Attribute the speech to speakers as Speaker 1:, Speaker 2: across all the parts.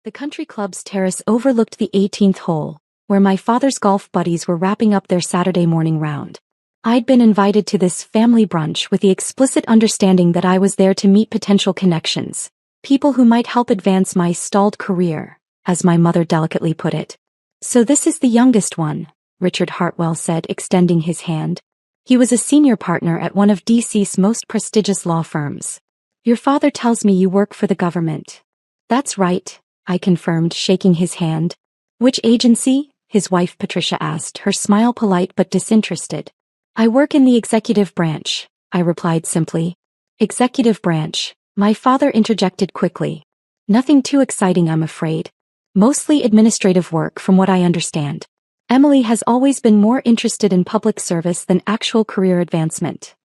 Speaker 1: The country club's terrace overlooked the 18th hole, where my father's golf buddies were wrapping up their Saturday morning round. I'd been invited to this family brunch with the explicit understanding that I was there to meet potential connections, people who might help advance my stalled career, as my mother delicately put it. "So this is the youngest one," Richard Hartwell said, extending his hand. He was a senior partner at one of DC's most prestigious law firms. "Your father tells me you work for the government." "That's right," I confirmed, shaking his hand. "Which agency?" his wife Patricia asked, her smile polite but disinterested. "I work in the executive branch," I replied simply. "Executive branch," my father interjected quickly. "Nothing too exciting, I'm afraid. Mostly administrative work from what I understand. Emily has always been more interested in public service than actual career advancement."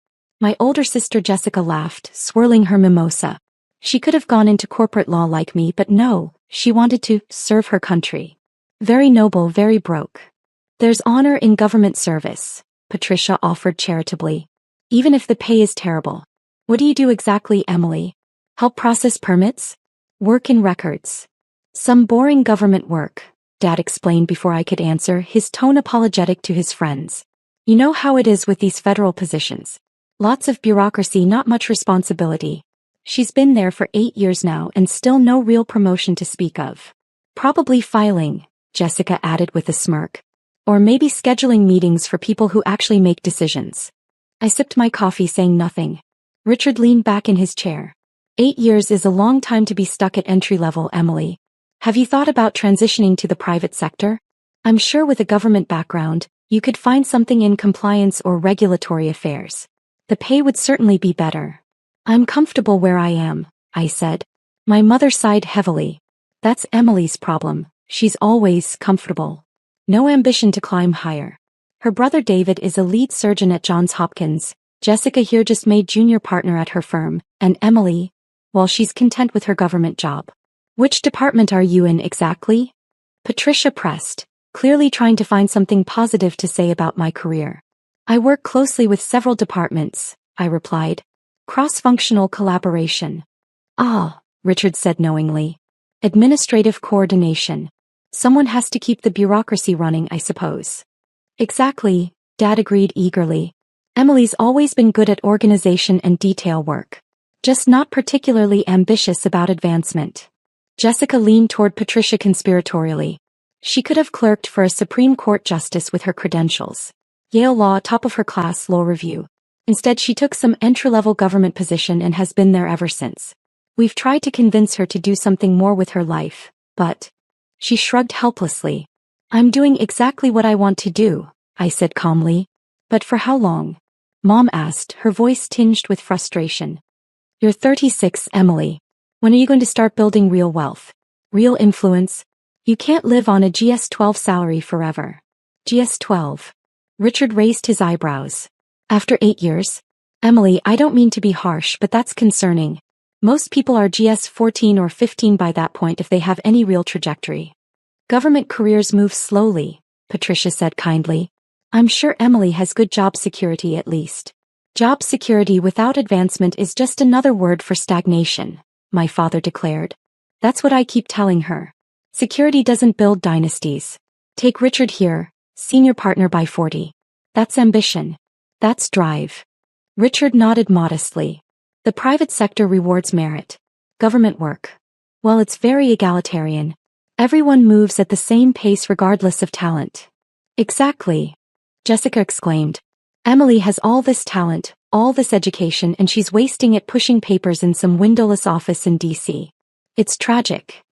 Speaker 1: My older sister Jessica laughed, swirling her mimosa. She could have gone into corporate law like me, but no, she wanted to serve her country. "Very noble, very broke." "There's honor in government service," Patricia offered charitably. "Even if the pay is terrible." "What do you do exactly, Emily?" "Help process permits? Work in records." "Some boring government work," Dad explained before I could answer, his tone apologetic to his friends. "You know how it is with these federal positions. Lots of bureaucracy, not much responsibility." She's been there for 8 years now and still no real promotion to speak of. "Probably filing," Jessica added with a smirk. "Or maybe scheduling meetings for people who actually make decisions." I sipped my coffee, saying nothing. Richard leaned back in his chair. 8 years is a long time to be stuck at entry level, Emily. "Have you thought about transitioning to the private sector? I'm sure with a government background, you could find something in compliance or regulatory affairs. The pay would certainly be better." "I'm comfortable where I am," I said. My mother sighed heavily. "That's Emily's problem. She's always comfortable. No ambition to climb higher. Her brother David is a lead surgeon at Johns Hopkins. Jessica here just made junior partner at her firm, and Emily, well, she's content with her government job." "Which department are you in exactly?" Patricia pressed, clearly trying to find something positive to say about my career. "I work closely with several departments," I replied. "Cross-functional collaboration." "Ah," Richard said knowingly. "Administrative coordination. Someone has to keep the bureaucracy running, I suppose." "Exactly," Dad agreed eagerly. "Emily's always been good at organization and detail work. Just not particularly ambitious about advancement." Jessica leaned toward Patricia conspiratorially. "She could have clerked for a Supreme Court justice with her credentials. Yale Law, top of her class, law review. Instead she took some entry-level government position and has been there ever since. We've tried to convince her to do something more with her life, but..." She shrugged helplessly. "I'm doing exactly what I want to do," I said calmly. "But for how long?" Mom asked, her voice tinged with frustration. "You're 36, Emily. When are you going to start building real wealth? Real influence? You can't live on a GS-12 salary forever." "GS-12? Richard raised his eyebrows. "After 8 years? Emily, I don't mean to be harsh, but that's concerning. Most people are GS-14 or 15 by that point if they have any real trajectory." "Government careers move slowly," Patricia said kindly. "I'm sure Emily has good job security at least." "Job security without advancement is just another word for stagnation," my father declared. "That's what I keep telling her. Security doesn't build dynasties. Take Richard here, senior partner by 40. That's ambition. That's drive." Richard nodded modestly. "The private sector rewards merit. Government work, well, it's very egalitarian. Everyone moves at the same pace regardless of talent." "Exactly," Jessica exclaimed. "Emily has all this talent, all this education, and she's wasting it pushing papers in some windowless office in DC. It's tragic."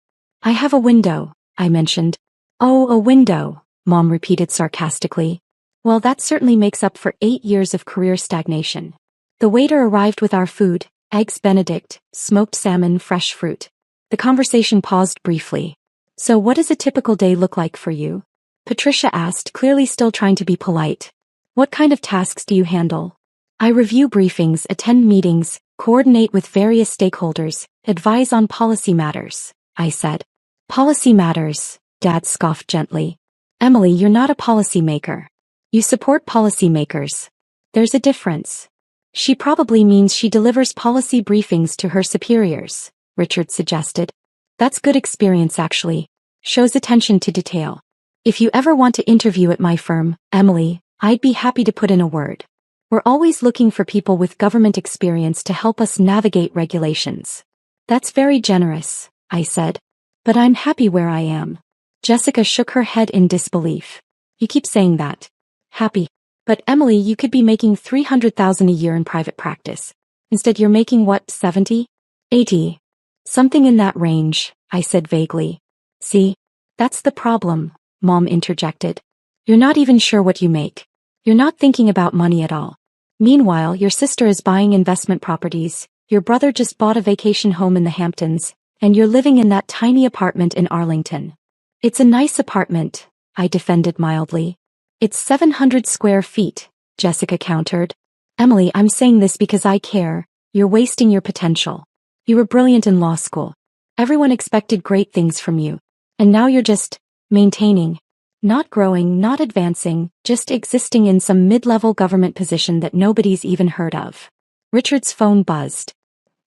Speaker 1: "I have a window," I mentioned. "Oh, a window," Mom repeated sarcastically. "Well, that certainly makes up for 8 years of career stagnation." The waiter arrived with our food, eggs Benedict, smoked salmon, fresh fruit. The conversation paused briefly. "So what does a typical day look like for you?" Patricia asked, clearly still trying to be polite. "What kind of tasks do you handle?" "I review briefings, attend meetings, coordinate with various stakeholders, advise on policy matters," I said. "Policy matters," Dad scoffed gently. "Emily, you're not a policymaker. You support policymakers. There's a difference." "She probably means she delivers policy briefings to her superiors," Richard suggested. That's good experience actually. Shows attention to detail. If you ever want to interview at my firm, Emily, I'd be happy to put in a word. We're always looking for people with government experience to help us navigate regulations. That's very generous, I said. But I'm happy where I am. Jessica shook her head in disbelief. You keep saying that. Happy. But Emily, you could be making $300,000 a year in private practice. Instead you're making what, 70? 80? Something in that range, I said vaguely. See? That's the problem, Mom interjected. You're not even sure what you make. You're not thinking about money at all. Meanwhile, your sister is buying investment properties, your brother just bought a vacation home in the Hamptons, and you're living in that tiny apartment in Arlington. It's a nice apartment, I defended mildly. It's 700 square feet, Jessica countered. Emily, I'm saying this because I care. You're wasting your potential. You were brilliant in law school. Everyone expected great things from you. And now you're just maintaining. Not growing, not advancing, just existing in some mid-level government position that nobody's even heard of. Richard's phone buzzed.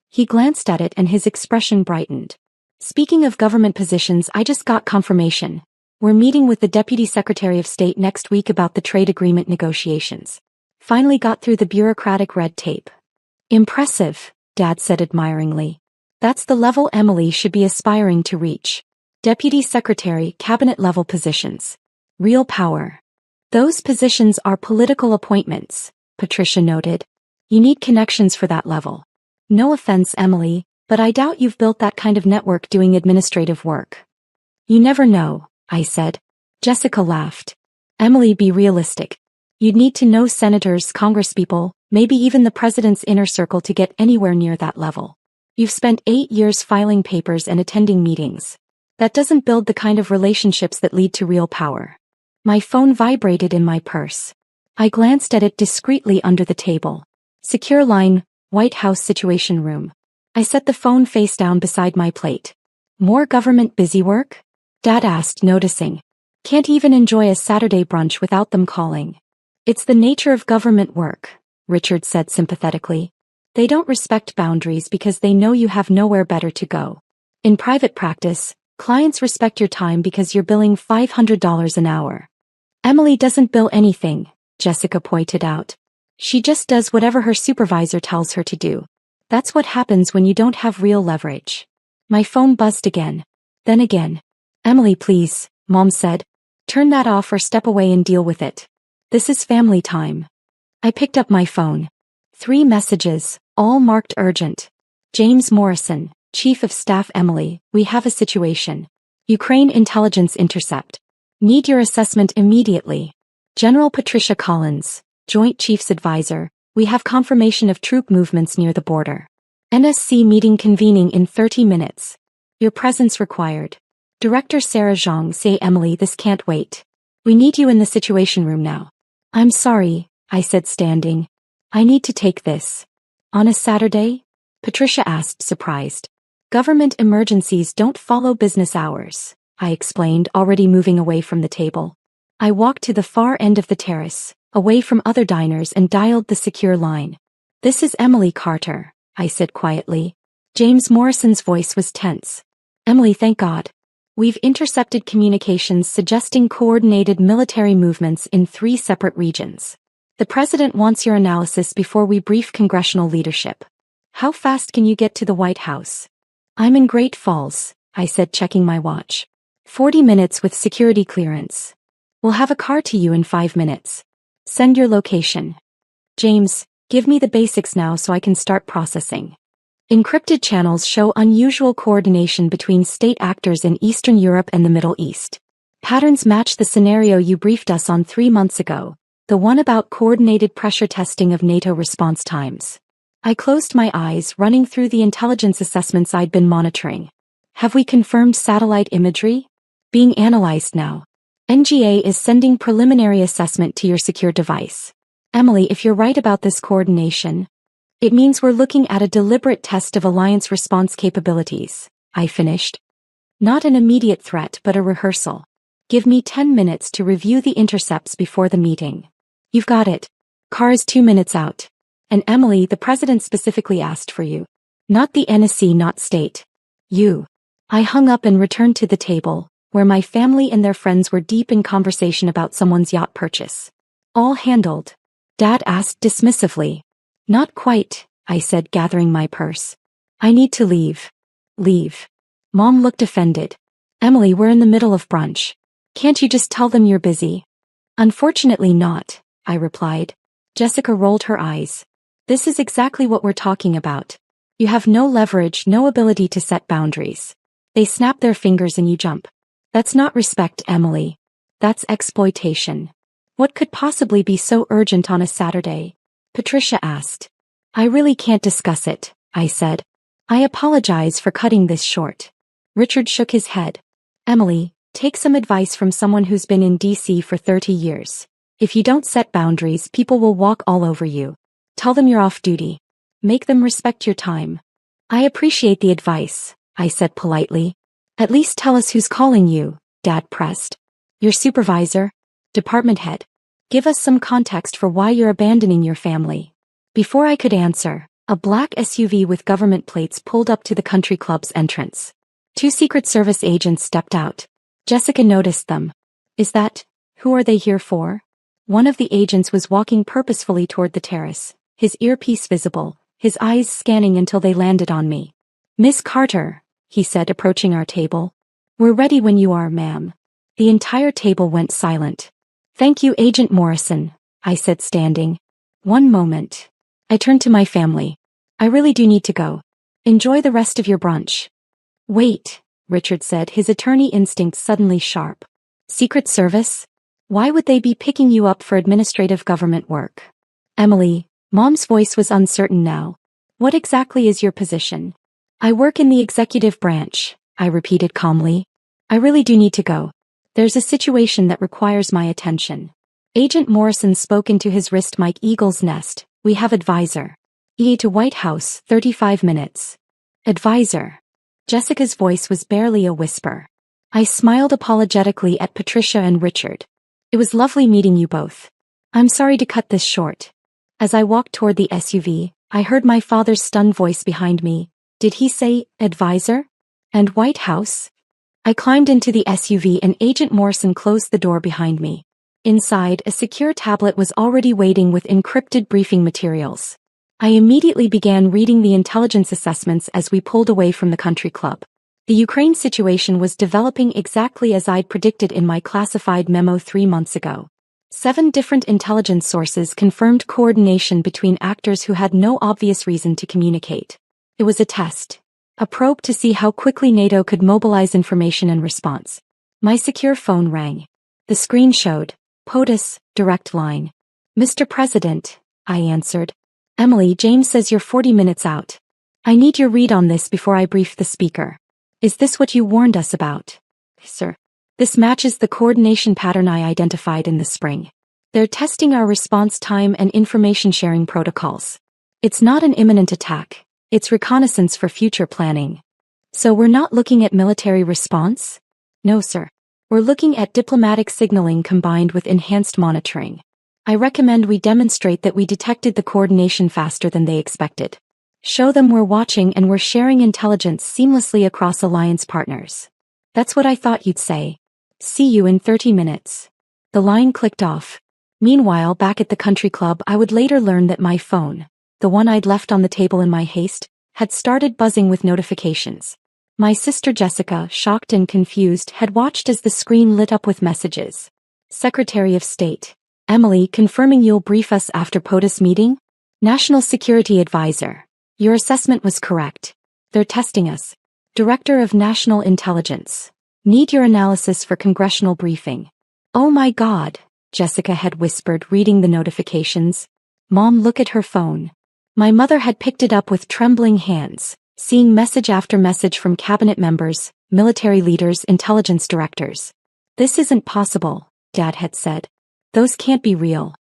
Speaker 1: He glanced at it and his expression brightened. Speaking of government positions, I just got confirmation. We're meeting with the Deputy Secretary of State next week about the trade agreement negotiations. Finally got through the bureaucratic red tape. Impressive, Dad said admiringly. That's the level Emily should be aspiring to reach. Deputy Secretary, cabinet-level positions. Real power. Those positions are political appointments, Patricia noted. You need connections for that level. No offense, Emily, but I doubt you've built that kind of network doing administrative work. You never know, I said. Jessica laughed. Emily, be realistic. You'd need to know senators, congresspeople, maybe even the president's inner circle to get anywhere near that level. You've spent 8 years filing papers and attending meetings. That doesn't build the kind of relationships that lead to real power. My phone vibrated in my purse. I glanced at it discreetly under the table. Secure line, White House Situation Room. I set the phone face down beside my plate. More government busy work? Dad asked, noticing. Can't even enjoy a Saturday brunch without them calling. It's the nature of government work, Richard said sympathetically. They don't respect boundaries because they know you have nowhere better to go. In private practice, clients respect your time because you're billing $500 an hour. Emily doesn't bill anything, Jessica pointed out. She just does whatever her supervisor tells her to do. That's what happens when you don't have real leverage. My phone buzzed again. Then again. Emily, please, Mom said. Turn that off or step away and deal with it. This is family time. I picked up my phone. 3 messages, all marked urgent. James Morrison, Chief of Staff. Emily, we have a situation. Ukraine intelligence intercept. Need your assessment immediately. General Patricia Collins, Joint Chiefs Advisor, we have confirmation of troop movements near the border. NSC meeting convening in 30 minutes. Your presence required. Director Sarah Zhang. Say, Emily, this can't wait. We need you in the Situation Room now. I'm sorry, I said, standing. I need to take this. On a Saturday? Patricia asked, surprised. Government emergencies don't follow business hours, I explained, already moving away from the table. I walked to the far end of the terrace, away from other diners, and dialed the secure line. This is Emily Carter, I said quietly. James Morrison's voice was tense. Emily, thank God. We've intercepted communications suggesting coordinated military movements in 3 separate regions. The president wants your analysis before we brief congressional leadership. How fast can you get to the White House? I'm in Great Falls, I said, checking my watch. 40 minutes with security clearance. We'll have a car to you in 5 minutes. Send your location. James, give me the basics now so I can start processing. Encrypted channels show unusual coordination between state actors in Eastern Europe and the Middle East. Patterns match the scenario you briefed us on 3 months ago, the one about coordinated pressure testing of NATO response times. I closed my eyes, running through the intelligence assessments I'd been monitoring. Have we confirmed satellite imagery? Being analyzed now. NGA is sending preliminary assessment to your secure device. Emily, if you're right about this coordination, it means we're looking at a deliberate test of alliance response capabilities, I finished. Not an immediate threat but a rehearsal. Give me 10 minutes to review the intercepts before the meeting. You've got it. Car is 2 minutes out. And Emily, the president specifically asked for you. Not the NSC, not state. You. I hung up and returned to the table, where my family and their friends were deep in conversation about someone's yacht purchase. All handled? Dad asked dismissively. Not quite, I said, gathering my purse. I need to leave. Leave. Mom looked offended. Emily, we're in the middle of brunch. Can't you just tell them you're busy? Unfortunately not, I replied. Jessica rolled her eyes. This is exactly what we're talking about. You have no leverage, no ability to set boundaries. They snap their fingers and you jump. That's not respect, Emily. That's exploitation. What could possibly be so urgent on a Saturday? Patricia asked. I really can't discuss it, I said. I apologize for cutting this short. Richard shook his head. Emily, take some advice from someone who's been in DC for 30 years. If you don't set boundaries, people will walk all over you. Tell them you're off duty. Make them respect your time. I appreciate the advice, I said politely. At least tell us who's calling you, Dad pressed. Your supervisor? Department head. Give us some context for why you're abandoning your family. Before I could answer, a black SUV with government plates pulled up to the country club's entrance. 2 Secret Service agents stepped out. Jessica noticed them. Who are they here for? One of the agents was walking purposefully toward the terrace, his earpiece visible, his eyes scanning until they landed on me. Miss Carter, he said, approaching our table. We're ready when you are, ma'am. The entire table went silent. Thank you, Agent Morrison, I said, standing. One moment. I turned to my family. I really do need to go. Enjoy the rest of your brunch. Wait, Richard said, his attorney instinct suddenly sharp. Secret Service? Why would they be picking you up for administrative government work? Emily, Mom's voice was uncertain now. What exactly is your position? I work in the executive branch, I repeated calmly. I really do need to go. There's a situation that requires my attention. Agent Morrison spoke into his wrist mic. Eagle's Nest. We have advisor. EA to White House, 35 minutes. Advisor. Jessica's voice was barely a whisper. I smiled apologetically at Patricia and Richard. It was lovely meeting you both. I'm sorry to cut this short. As I walked toward the SUV, I heard my father's stunned voice behind me. Did he say, advisor? And White House? I climbed into the SUV and Agent Morrison closed the door behind me. Inside, a secure tablet was already waiting with encrypted briefing materials. I immediately began reading the intelligence assessments as we pulled away from the country club. The Ukraine situation was developing exactly as I'd predicted in my classified memo 3 months ago. 7 different intelligence sources confirmed coordination between actors who had no obvious reason to communicate. It was a test. A probe to see how quickly NATO could mobilize information and response. My secure phone rang. The screen showed, POTUS, direct line. Mr. President, I answered. Emily, James says you're 40 minutes out. I need your read on this before I brief the speaker. Is this what you warned us about? Sir. This matches the coordination pattern I identified in the spring. They're testing our response time and information sharing protocols. It's not an imminent attack. It's reconnaissance for future planning. So we're not looking at military response? No, sir. We're looking at diplomatic signaling combined with enhanced monitoring. I recommend we demonstrate that we detected the coordination faster than they expected. Show them we're watching and we're sharing intelligence seamlessly across alliance partners. That's what I thought you'd say. See you in 30 minutes. The line clicked off. Meanwhile, back at the country club, I would later learn that my phone, the one I'd left on the table in my haste, had started buzzing with notifications. My sister Jessica, shocked and confused, had watched as the screen lit up with messages. Secretary of State. Emily, confirming you'll brief us after POTUS meeting? National Security Advisor. Your assessment was correct. They're testing us. Director of National Intelligence. Need your analysis for congressional briefing. Oh my God, Jessica had whispered, reading the notifications. Mom, look at her phone. My mother had picked it up with trembling hands, seeing message after message from cabinet members, military leaders, intelligence directors. This isn't possible, Dad had said. Those can't be real.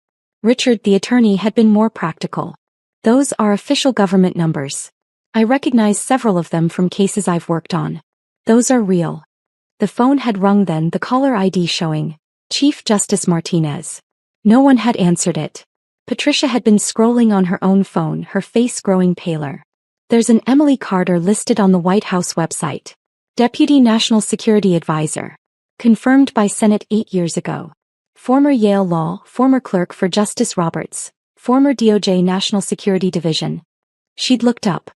Speaker 1: Richard, the attorney, had been more practical. Those are official government numbers. I recognize several of them from cases I've worked on. Those are real. The phone had rung then, the caller ID showing Chief Justice Martinez. No one had answered it. Patricia had been scrolling on her own phone, her face growing paler. There's an Emily Carter listed on the White House website. Deputy National Security Advisor. Confirmed by Senate 8 years ago. Former Yale Law, former clerk for Justice Roberts, former DOJ National Security Division. She'd looked up.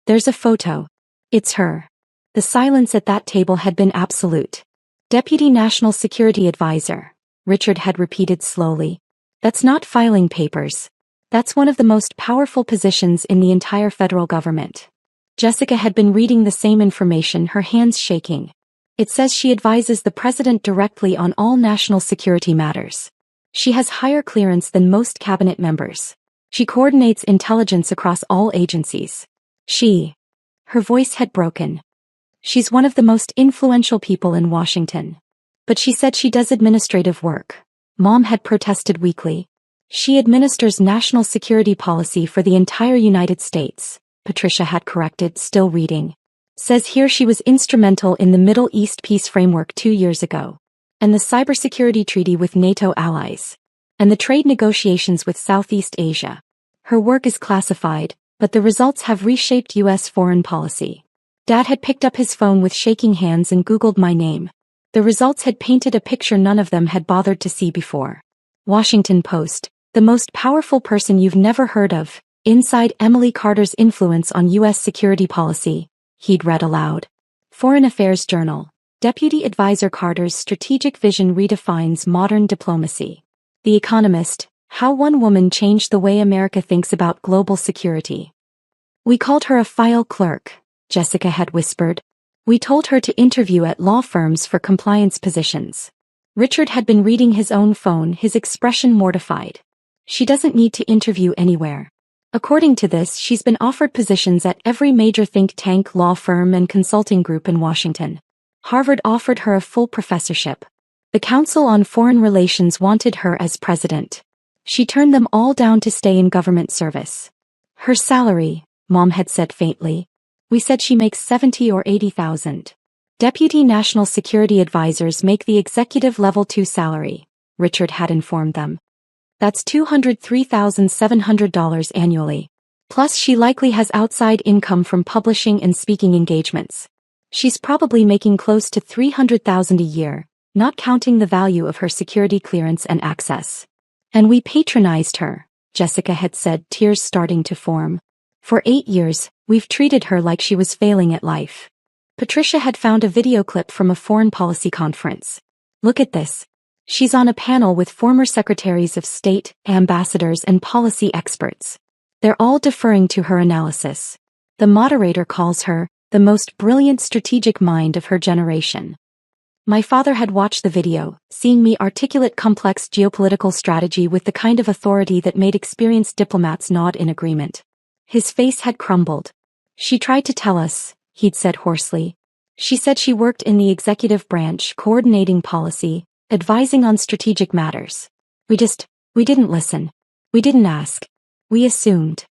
Speaker 1: There's a photo. It's her. The silence at that table had been absolute. Deputy National Security Advisor, Richard had repeated slowly. That's not filing papers. That's one of the most powerful positions in the entire federal government. Jessica had been reading the same information, her hands shaking. It says she advises the president directly on all national security matters. She has higher clearance than most cabinet members. She coordinates intelligence across all agencies. Her voice had broken. She's one of the most influential people in Washington. But she said she does administrative work. Mom had protested weakly. She administers national security policy for the entire United States, Patricia had corrected, still reading. Says here she was instrumental in the Middle East peace framework 2 years ago. And the cybersecurity treaty with NATO allies. And the trade negotiations with Southeast Asia. Her work is classified, but the results have reshaped U.S. foreign policy. Dad had picked up his phone with shaking hands and Googled my name. The results had painted a picture none of them had bothered to see before. Washington Post, the most powerful person you've never heard of, inside Emily Carter's influence on U.S. security policy, he'd read aloud. Foreign Affairs Journal, Deputy Advisor Carter's strategic vision redefines modern diplomacy. The Economist, how one woman changed the way America thinks about global security. We called her a file clerk, Jessica had whispered. We told her to interview at law firms for compliance positions. Richard had been reading his own phone, his expression mortified. She doesn't need to interview anywhere. According to this, she's been offered positions at every major think tank, law firm and consulting group in Washington. Harvard offered her a full professorship. The Council on Foreign Relations wanted her as president. She turned them all down to stay in government service. Her salary, Mom had said faintly. We said she makes 70 or 80,000. Deputy National Security Advisors make the executive level 2 salary, Richard had informed them. That's $203,700 annually. Plus she likely has outside income from publishing and speaking engagements. She's probably making close to $300,000 a year, not counting the value of her security clearance and access. And we patronized her, Jessica had said, tears starting to form. For 8 years, we've treated her like she was failing at life. Patricia had found a video clip from a foreign policy conference. Look at this. She's on a panel with former secretaries of state, ambassadors and policy experts. They're all deferring to her analysis. The moderator calls her the most brilliant strategic mind of her generation. My father had watched the video, seeing me articulate complex geopolitical strategy with the kind of authority that made experienced diplomats nod in agreement. His face had crumbled. She tried to tell us, he'd said hoarsely. She said she worked in the executive branch, coordinating policy, advising on strategic matters. We didn't listen. We didn't ask. We assumed.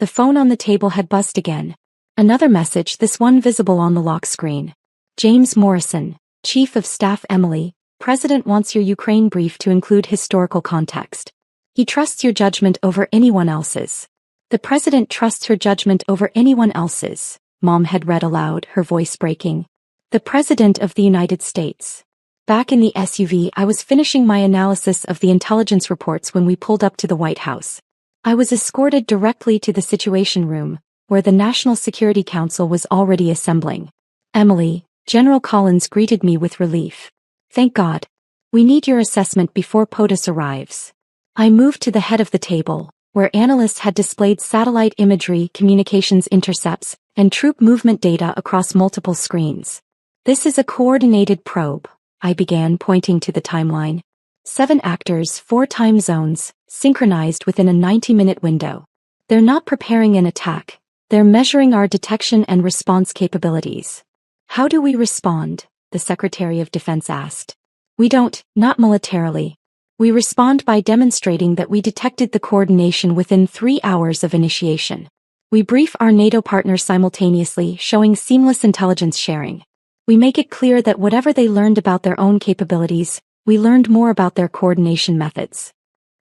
Speaker 1: The phone on the table had buzzed again. Another message, this one visible on the lock screen. James Morrison, Chief of Staff. Emily, President wants your Ukraine brief to include historical context. He trusts your judgment over anyone else's. The President trusts her judgment over anyone else's, Mom had read aloud, her voice breaking. The President of the United States. Back in the SUV, I was finishing my analysis of the intelligence reports when we pulled up to the White House. I was escorted directly to the Situation Room, where the National Security Council was already assembling. Emily, General Collins greeted me with relief. Thank God. We need your assessment before POTUS arrives. I moved to the head of the table, where analysts had displayed satellite imagery, communications intercepts, and troop movement data across multiple screens. This is a coordinated probe, I began, pointing to the timeline. 7 actors, 4 time zones, synchronized within a 90-minute window. They're not preparing an attack. They're measuring our detection and response capabilities. How do we respond? The Secretary of Defense asked. We don't, not militarily. We respond by demonstrating that we detected the coordination within 3 hours of initiation. We brief our NATO partners simultaneously, showing seamless intelligence sharing. We make it clear that whatever they learned about their own capabilities, we learned more about their coordination methods.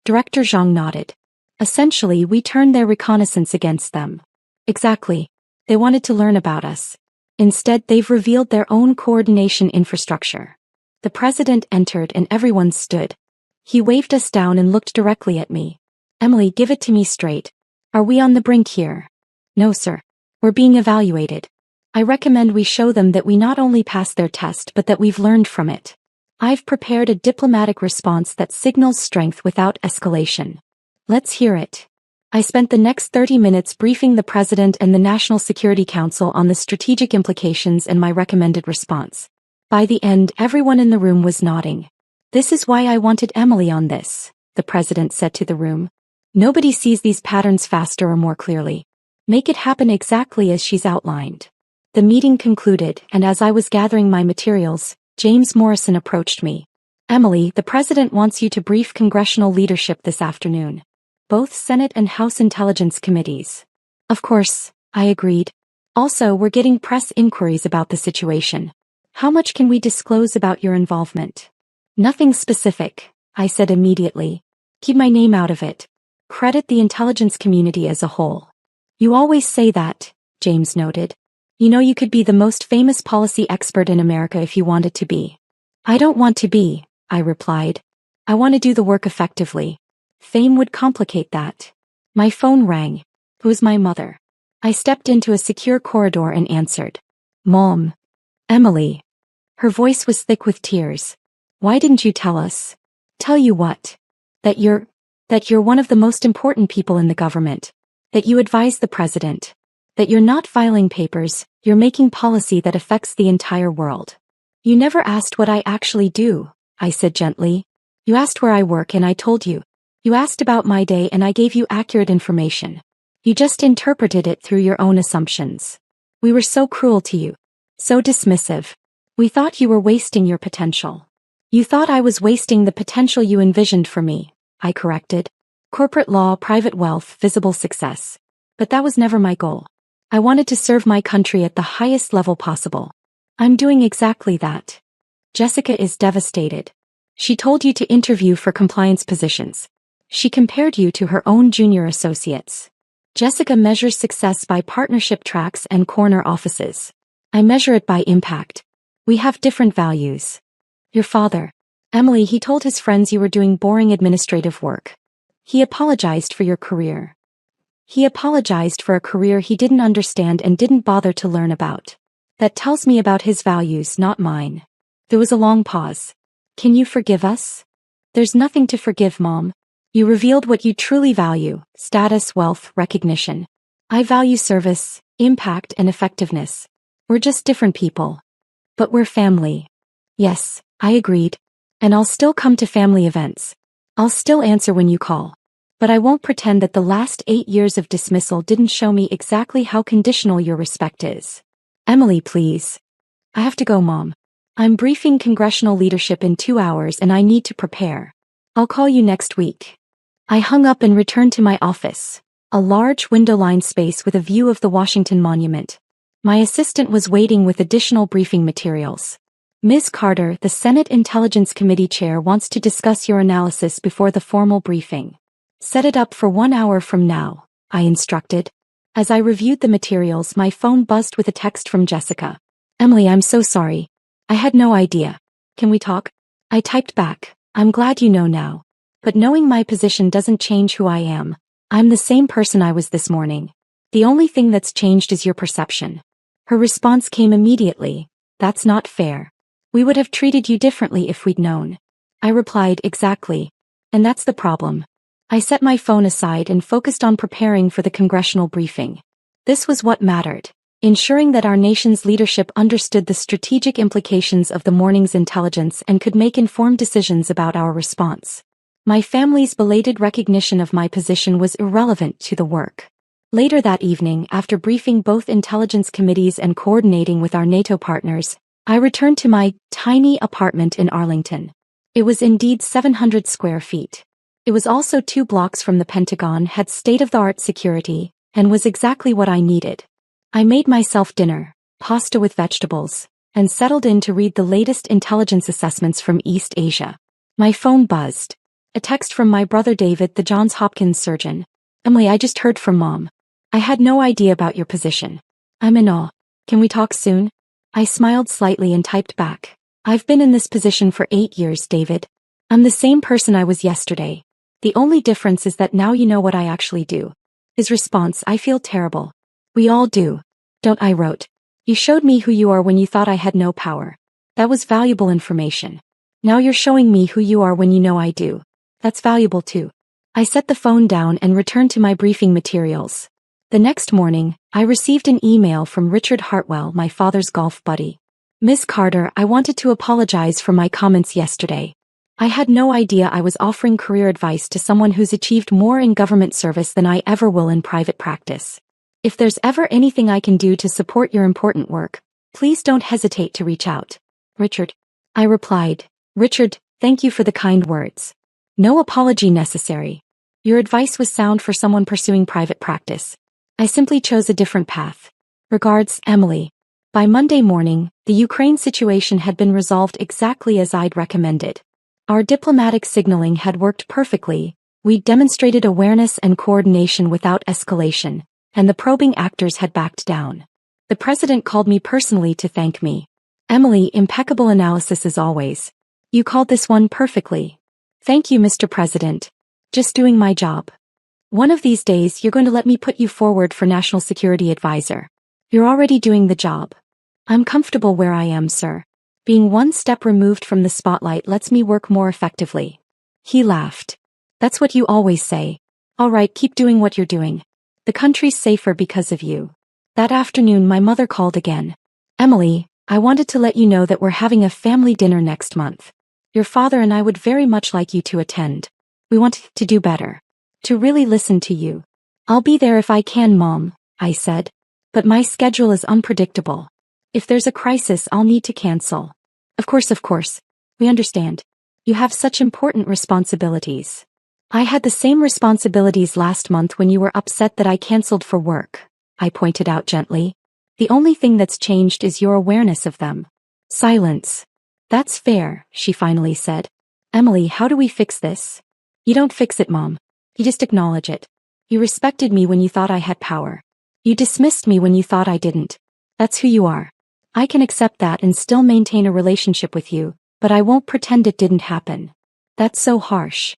Speaker 1: Director Zhang nodded. Essentially, we turned their reconnaissance against them. Exactly. They wanted to learn about us. Instead, they've revealed their own coordination infrastructure. The president entered and everyone stood. He waved us down and looked directly at me. Emily, give it to me straight. Are we on the brink here? No, sir. We're being evaluated. I recommend we show them that we not only passed their test but that we've learned from it. I've prepared a diplomatic response that signals strength without escalation. Let's hear it. I spent the next 30 minutes briefing the President and the National Security Council on the strategic implications and my recommended response. By the end, everyone in the room was nodding. This is why I wanted Emily on this, the President said to the room. Nobody sees these patterns faster or more clearly. Make it happen exactly as she's outlined. The meeting concluded, and as I was gathering my materials, James Morrison approached me. Emily, the President wants you to brief congressional leadership this afternoon. Both Senate and House Intelligence Committees. Of course, I agreed. Also, we're getting press inquiries about the situation. How much can we disclose about your involvement? Nothing specific, I said immediately. Keep my name out of it. Credit the intelligence community as a whole. You always say that, James noted. You know you could be the most famous policy expert in America if you wanted to be. I don't want to be, I replied. I want to do the work effectively. Fame would complicate that. My phone rang. It was my mother. I stepped into a secure corridor and answered. Mom. Emily. Her voice was thick with tears. Why didn't you tell us? Tell you what? That you're one of the most important people in the government. That you advise the president. That you're not filing papers, you're making policy that affects the entire world. You never asked what I actually do, I said gently. You asked where I work and I told you. You asked about my day and I gave you accurate information. You just interpreted it through your own assumptions. We were so cruel to you. So dismissive. We thought you were wasting your potential. You thought I was wasting the potential you envisioned for me, I corrected. Corporate law, private wealth, visible success. But that was never my goal. I wanted to serve my country at the highest level possible. I'm doing exactly that. Jessica is devastated. She told you to interview for compliance positions. She compared you to her own junior associates. Jessica measures success by partnership tracks and corner offices. I measure it by impact. We have different values. Your father. Emily, he told his friends you were doing boring administrative work. He apologized for your career. He apologized for a career he didn't understand and didn't bother to learn about. That tells me about his values, not mine. There was a long pause. Can you forgive us? There's nothing to forgive, Mom. You revealed what you truly value: status, wealth, recognition. I value service, impact, and effectiveness. We're just different people. But we're family. Yes, I agreed. And I'll still come to family events. I'll still answer when you call. But I won't pretend that the last 8 years of dismissal didn't show me exactly how conditional your respect is. Emily, please. I have to go, Mom. I'm briefing congressional leadership in 2 hours and I need to prepare. I'll call you next week. I hung up and returned to my office, a large window-lined space with a view of the Washington Monument. My assistant was waiting with additional briefing materials. Ms. Carter, the Senate Intelligence Committee Chair, wants to discuss your analysis before the formal briefing. Set it up for 1 hour from now, I instructed. As I reviewed the materials, my phone buzzed with a text from Jessica. Emily, I'm so sorry. I had no idea. Can we talk? I typed back. I'm glad you know now. But knowing my position doesn't change who I am. I'm the same person I was this morning. The only thing that's changed is your perception. Her response came immediately. That's not fair. We would have treated you differently if we'd known. I replied, exactly. And that's the problem. I set my phone aside and focused on preparing for the congressional briefing. This was what mattered. Ensuring that our nation's leadership understood the strategic implications of the morning's intelligence and could make informed decisions about our response. My family's belated recognition of my position was irrelevant to the work. Later that evening, after briefing both intelligence committees and coordinating with our NATO partners, I returned to my tiny apartment in Arlington. It was indeed 700 square feet. It was also 2 blocks from the Pentagon, had state-of-the-art security, and was exactly what I needed. I made myself dinner, pasta with vegetables, and settled in to read the latest intelligence assessments from East Asia. My phone buzzed. A text from my brother David, the Johns Hopkins surgeon. Emily, I just heard from Mom. I had no idea about your position. I'm in awe. Can we talk soon? I smiled slightly and typed back. I've been in this position for 8 years, David. I'm the same person I was yesterday. The only difference is that now you know what I actually do. His response, I feel terrible. We all do. Don't I wrote. You showed me who you are when you thought I had no power. That was valuable information. Now you're showing me who you are when you know I do. That's valuable too. I set the phone down and returned to my briefing materials. The next morning, I received an email from Richard Hartwell, my father's golf buddy. Ms. Carter, I wanted to apologize for my comments yesterday. I had no idea I was offering career advice to someone who's achieved more in government service than I ever will in private practice. If there's ever anything I can do to support your important work, please don't hesitate to reach out. Richard. I replied, Richard, thank you for the kind words. No apology necessary. Your advice was sound for someone pursuing private practice. I simply chose a different path. Regards, Emily. By Monday morning, the Ukraine situation had been resolved exactly as I'd recommended. Our diplomatic signaling had worked perfectly, we'd demonstrated awareness and coordination without escalation, and the probing actors had backed down. The president called me personally to thank me. Emily, impeccable analysis as always. You called this one perfectly. Thank you, Mr. President. Just doing my job. One of these days you're going to let me put you forward for National Security Advisor. You're already doing the job. I'm comfortable where I am, sir. Being one step removed from the spotlight lets me work more effectively. He laughed. That's what you always say. All right, keep doing what you're doing. The country's safer because of you. That afternoon my mother called again. Emily, I wanted to let you know that we're having a family dinner next month. Your father and I would very much like you to attend. We want to do better. To really listen to you. I'll be there if I can, Mom, I said. But my schedule is unpredictable. If there's a crisis, I'll need to cancel. Of course. We understand. You have such important responsibilities. I had the same responsibilities last month when you were upset that I canceled for work, I pointed out gently. The only thing that's changed is your awareness of them. Silence. That's fair, she finally said. Emily, how do we fix this? You don't fix it, Mom. You just acknowledge it. You respected me when you thought I had power. You dismissed me when you thought I didn't. That's who you are. I can accept that and still maintain a relationship with you, but I won't pretend it didn't happen. That's so harsh.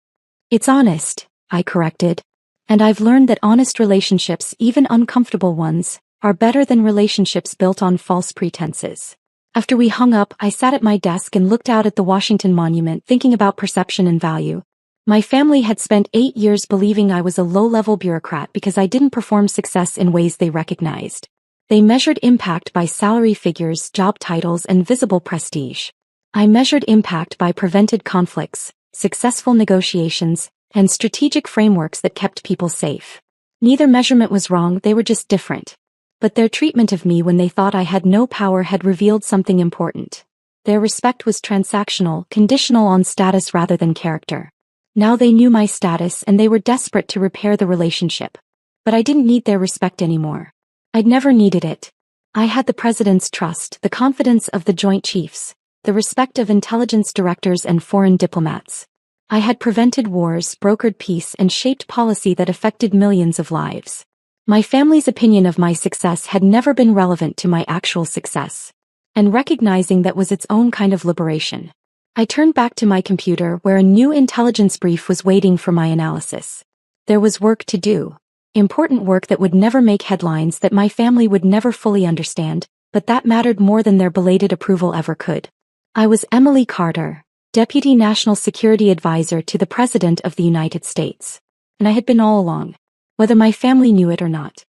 Speaker 1: It's honest, I corrected. And I've learned that honest relationships, even uncomfortable ones, are better than relationships built on false pretenses. After we hung up, I sat at my desk and looked out at the Washington Monument thinking about perception and value. My family had spent 8 years believing I was a low-level bureaucrat because I didn't perform success in ways they recognized. They measured impact by salary figures, job titles, and visible prestige. I measured impact by prevented conflicts, successful negotiations, and strategic frameworks that kept people safe. Neither measurement was wrong, they were just different. But their treatment of me when they thought I had no power had revealed something important. Their respect was transactional, conditional on status rather than character. Now they knew my status and they were desperate to repair the relationship. But I didn't need their respect anymore. I'd never needed it. I had the president's trust, the confidence of the Joint Chiefs, the respect of intelligence directors and foreign diplomats. I had prevented wars, brokered peace, and shaped policy that affected millions of lives. My family's opinion of my success had never been relevant to my actual success. And recognizing that was its own kind of liberation. I turned back to my computer where a new intelligence brief was waiting for my analysis. There was work to do. Important work that would never make headlines, that my family would never fully understand, but that mattered more than their belated approval ever could. I was Emily Carter, Deputy National Security Advisor to the President of the United States. And I had been all along. Whether my family knew it or not.